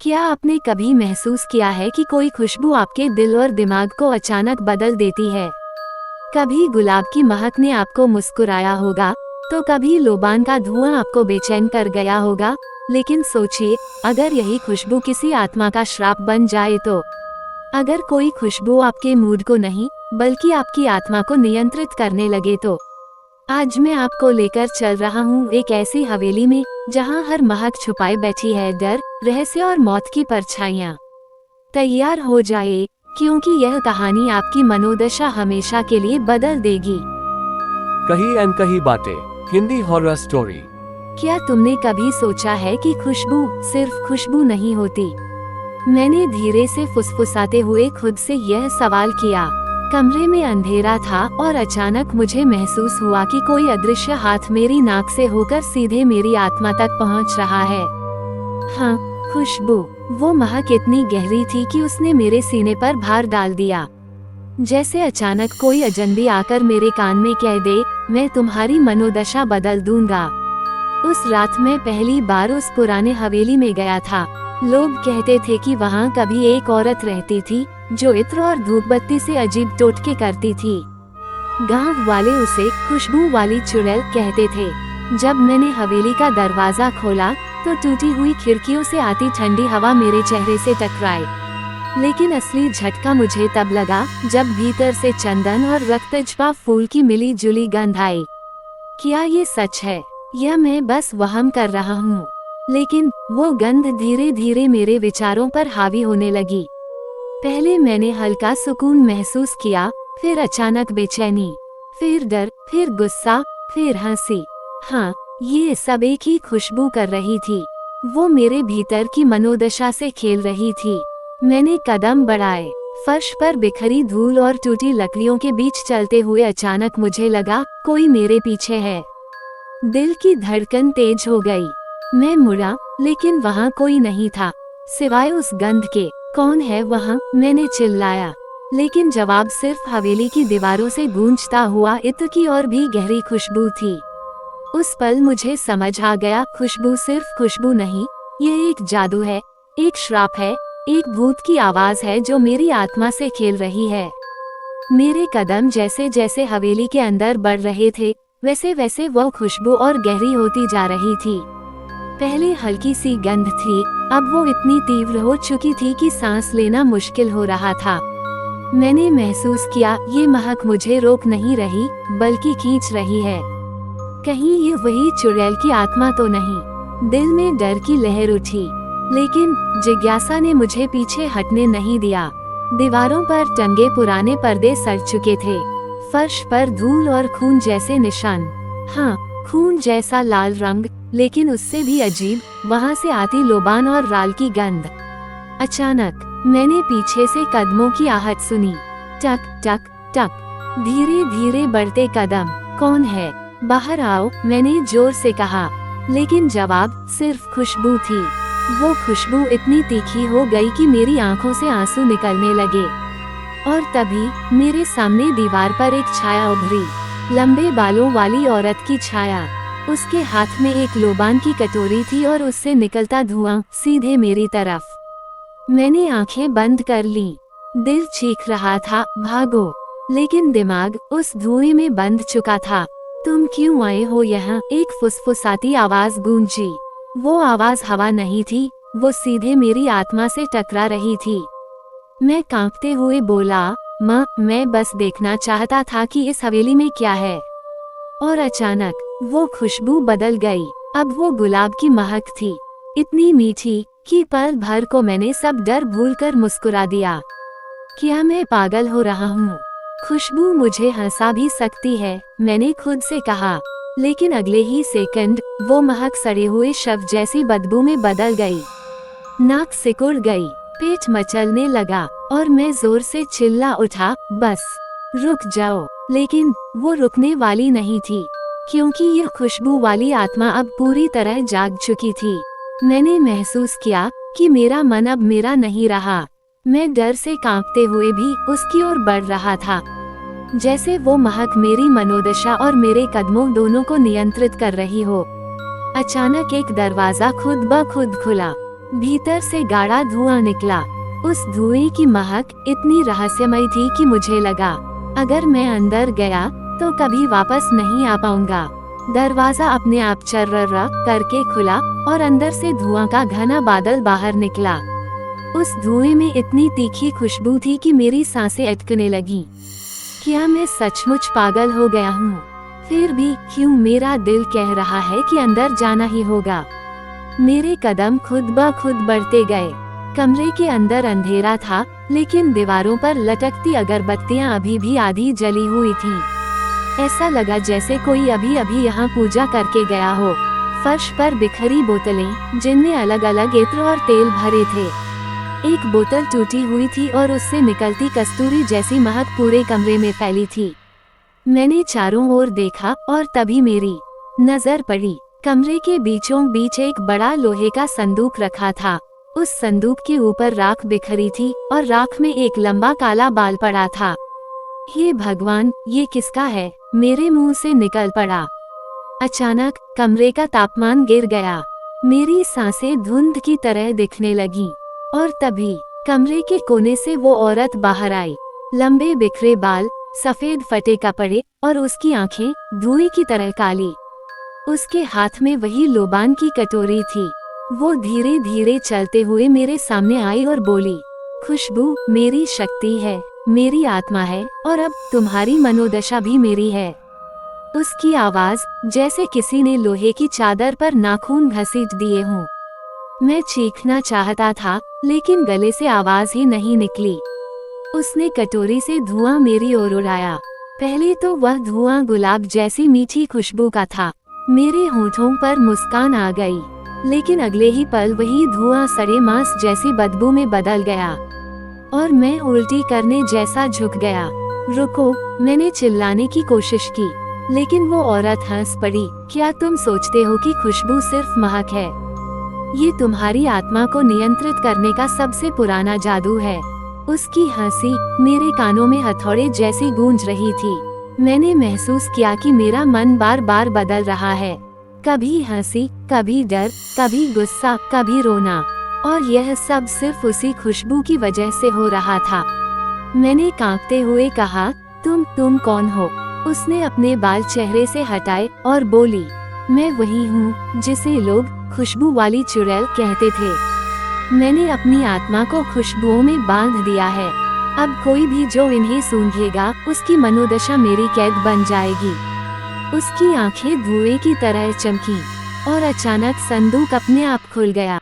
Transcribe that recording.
क्या आपने कभी महसूस किया है कि कोई खुशबू आपके दिल और दिमाग को अचानक बदल देती है? कभी गुलाब की महक ने आपको मुस्कुराया होगा, तो कभी लोबान का धुआं आपको बेचैन कर गया होगा। लेकिन सोचिए, अगर यही खुशबू किसी आत्मा का श्राप बन जाए तो? अगर कोई खुशबू आपके मूड को नहीं, बल्कि आपकी आत्मा को नियंत्रित करने लगे तो? आज मैं आपको लेकर चल रहा हूँ एक ऐसी हवेली में, जहाँ हर महक छुपाए बैठी है डर, रहस्य और मौत की परछाइयाँ। तैयार हो जाए, क्योंकि यह कहानी आपकी मनोदशा हमेशा के लिए बदल देगी। कही अनकही बातें, हिंदी हॉरर स्टोरी। क्या तुमने कभी सोचा है कि खुशबू सिर्फ खुशबू नहीं होती? मैंने धीरे से फुसफुसाते हुए खुद से यह सवाल किया। कमरे में अंधेरा था और अचानक मुझे महसूस हुआ कि कोई अदृश्य हाथ मेरी नाक से होकर सीधे मेरी आत्मा तक पहुंच रहा है। हाँ, खुशबू। वो महक इतनी गहरी थी कि उसने मेरे सीने पर भार डाल दिया। जैसे अचानक कोई अजनबी आकर मेरे कान में कह दे, मैं तुम्हारी मनोदशा बदल दूंगा। उस रात मैं पहली बार उस पुराने हवेली में गया था। लोग कहते थे कि वहाँ कभी एक औरत रहती थी, जो इत्र और धूपबत्ती से अजीब टोटके करती थी। गांव वाले उसे खुशबू वाली चुड़ैल कहते थे। जब मैंने हवेली का दरवाजा खोला, तो टूटी हुई खिड़कियों से आती ठंडी हवा मेरे चेहरे से टकराई। लेकिन असली झटका मुझे तब लगा, जब भीतर से चंदन और रक्तजपा फूल की मिली जुली गंध आई। क्या ये सच है, या मैं बस वहम कर रहा हूँ? लेकिन वो गंध धीरे धीरे मेरे विचारों पर हावी होने लगी। पहले मैंने हल्का सुकून महसूस किया, फिर अचानक बेचैनी, फिर डर, फिर गुस्सा, फिर हंसी। हाँ, ये सब एक ही खुशबू कर रही थी। वो मेरे भीतर की मनोदशा से खेल रही थी। मैंने कदम बढ़ाए, फर्श पर बिखरी धूल और टूटी लकड़ियों के बीच चलते हुए अचानक मुझे लगा, कोई मेरे पीछे है। दिल की धड़कन तेज हो गई। मैं मुड़ा, लेकिन वहाँ कोई नहीं था, सिवाय उस गंध के। कौन है वहाँ? मैंने चिल्लाया, लेकिन जवाब सिर्फ हवेली की दीवारों से गूंजता हुआ इत्र की और भी गहरी खुशबू थी। उस पल मुझे समझ आ गया, खुशबू सिर्फ खुशबू नहीं, ये एक जादू है, एक श्राप है, एक भूत की आवाज है जो मेरी आत्मा से खेल रही है। मेरे कदम जैसे जैसे हवेली के अंदर बढ़ रहे थे, वैसे वैसे वो खुशबू और गहरी होती जा रही थी। पहले हल्की सी गंध थी, अब वो इतनी तीव्र हो चुकी थी कि सांस लेना मुश्किल हो रहा था। मैंने महसूस किया, ये महक मुझे रोक नहीं रही, बल्कि खींच रही है। कहीं ये वही चुड़ैल की आत्मा तो नहीं? दिल में डर की लहर उठी, लेकिन जिज्ञासा ने मुझे पीछे हटने नहीं दिया। दीवारों पर टंगे पुराने पर्दे सड़ चुके थे, फर्श पर धूल और खून जैसे निशान। हाँ, खून जैसा लाल रंग, लेकिन उससे भी अजीब, वहाँ से आती लोबान और राल की गंध। अचानक मैंने पीछे से कदमों की आहट सुनी, टक टक टक, धीरे धीरे बढ़ते कदम। कौन है? बाहर आओ, मैंने जोर से कहा, लेकिन जवाब सिर्फ खुशबू थी। वो खुशबू इतनी तीखी हो गई कि मेरी आंखों से आंसू निकलने लगे। और तभी मेरे सामने दीवार पर एक छाया उभरी, लंबे बालों वाली औरत की छाया। उसके हाथ में एक लोबान की कटोरी थी और उससे निकलता धुआं सीधे मेरी तरफ। मैंने आंखें बंद कर लीं। दिल चीख रहा था, भागो, लेकिन दिमाग उस धुएं में बंध चुका था। तुम क्यों आए हो यहाँ? एक फुसफुसाती आवाज गूंजी। वो आवाज हवा नहीं थी, वो सीधे मेरी आत्मा से टकरा रही थी। मैं कांपते हुए बोला, माँ, मैं बस देखना चाहता था कि इस हवेली में क्या है। और अचानक वो खुशबू बदल गई। अब वो गुलाब की महक थी, इतनी मीठी कि पल भर को मैंने सब डर भूलकर मुस्कुरा दिया। क्या मैं पागल हो रहा हूँ? खुशबू मुझे हंसा भी सकती है, मैंने खुद से कहा। लेकिन अगले ही सेकंड वो महक सड़े हुए शव जैसी बदबू में बदल गई। नाक सिकुड़ गई, पेट मचलने लगा और मैं जोर से चिल्ला उठा, बस रुक जाओ। लेकिन वो रुकने वाली नहीं थी, क्योंकि यह खुशबू वाली आत्मा अब पूरी तरह जाग चुकी थी। मैंने महसूस किया कि मेरा मन अब मेरा नहीं रहा। मैं डर से कांपते हुए भी उसकी ओर बढ़ रहा था, जैसे वो महक मेरी मनोदशा और मेरे कदमों दोनों को नियंत्रित कर रही हो। अचानक एक दरवाजा खुद ब खुद खुला भीतर से गाढ़ा धुआं निकला। उस धुएं की महक इतनी रहस्यमय थी कि मुझे लगा अगर मैं अंदर गया तो कभी वापस नहीं आ पाऊंगा। दरवाजा अपने आप चर्र करके खुला और अंदर से धुआं का घना बादल बाहर निकला। उस धुएं में इतनी तीखी खुशबू थी कि मेरी सांसें अटकने लगीं। क्या मैं सचमुच पागल हो गया हूँ? फिर भी क्यों मेरा दिल कह रहा है कि अंदर जाना ही होगा। मेरे कदम खुद ब खुद बढ़ते गए। कमरे के अंदर अंधेरा था, लेकिन दीवारों पर लटकती अगरबत्तियां अभी भी आधी जली हुई थीं। ऐसा लगा जैसे कोई अभी अभी यहाँ पूजा करके गया हो। फर्श पर बिखरी बोतलें, जिनमें अलग अलग इत्र और तेल भरे थे। एक बोतल टूटी हुई थी और उससे निकलती कस्तूरी जैसी महक पूरे कमरे में फैली थी। मैंने चारों ओर देखा और तभी मेरी नजर पड़ी। कमरे के बीचों बीच एक बड़ा लोहे का संदूक रखा था। उस संदूक के ऊपर राख बिखरी थी और राख में एक लंबा काला बाल पड़ा था। हे भगवान, ये किसका है? मेरे मुंह से निकल पड़ा। अचानक कमरे का तापमान गिर गया। मेरी सांसें धुंध की तरह दिखने लगीं। और तभी कमरे के कोने से वो औरत बाहर आई। लंबे बिखरे बाल, सफेद फटे कपड़े और उसकी आंखें धुएं की तरह काली। उसके हाथ में वही लोबान की कटोरी थी। वो धीरे धीरे चलते हुए मेरे सामने आई और बोली, खुशबू मेरी शक्ति है, मेरी आत्मा है और अब तुम्हारी मनोदशा भी मेरी है। उसकी आवाज जैसे किसी ने लोहे की चादर पर नाखून घसीट दिए हों। मैं चीखना चाहता था, लेकिन गले से आवाज ही नहीं निकली। उसने कटोरी से धुआं मेरी ओर उड़ाया। पहले तो वह धुआं गुलाब जैसी मीठी खुशबू का था। मेरे होठों पर मुस्कान आ गई, लेकिन अगले ही पल वही धुआं सड़े मांस जैसी बदबू में बदल गया और मैं उल्टी करने जैसा झुक गया। रुको, मैंने चिल्लाने की कोशिश की, लेकिन वो औरत हंस पड़ी। क्या तुम सोचते हो कि खुशबू सिर्फ महक है? ये तुम्हारी आत्मा को नियंत्रित करने का सबसे पुराना जादू है। उसकी हंसी मेरे कानों में हथौड़े जैसी गूंज रही थी। मैंने महसूस किया कि मेरा मन बार बार बदल रहा है। कभी हंसी, कभी डर, कभी गुस्सा, कभी रोना, और यह सब सिर्फ उसी खुशबू की वजह से हो रहा था। मैंने कांपते हुए कहा, तुम कौन हो? उसने अपने बाल चेहरे से हटाए और बोली, मैं वही हूँ जिसे लोग खुशबू वाली चुड़ैल कहते थे। मैंने अपनी आत्मा को खुशबुओं में बांध दिया है। अब कोई भी जो इन्हें सूंघेगा, उसकी मनोदशा मेरी कैद बन जाएगी। उसकी आंखें धुएं की तरह चमकीं और अचानक संदूक अपने आप खुल गया।